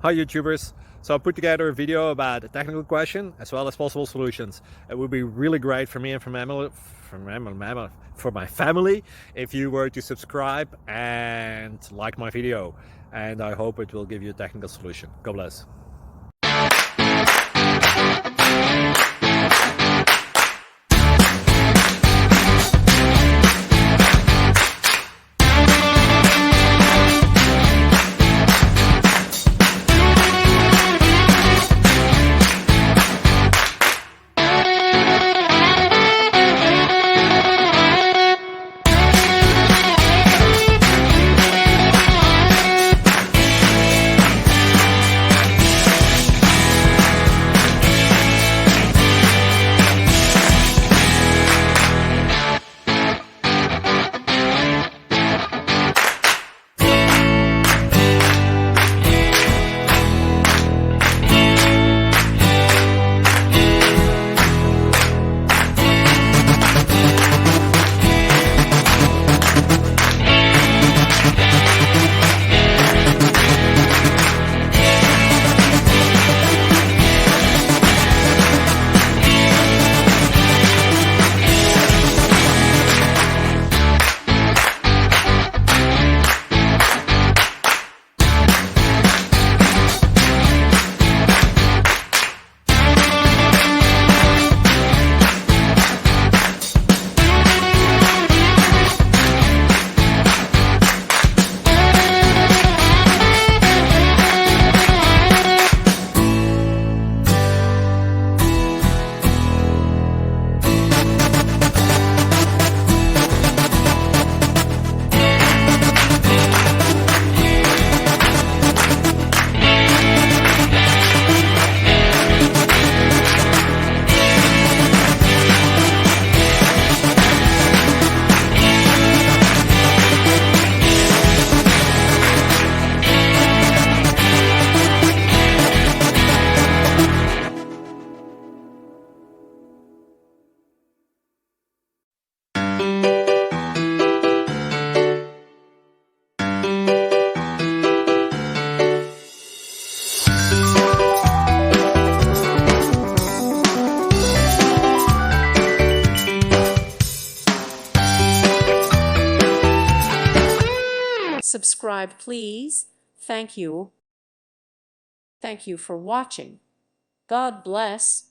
Hi YouTubers! So I put together a video about a technical question as well as possible solutions. It would be really great for me and for my family if you were to subscribe and like my video, and I hope it will give you a technical solution. God bless. Subscribe, please. Thank you. Thank you for watching. God bless.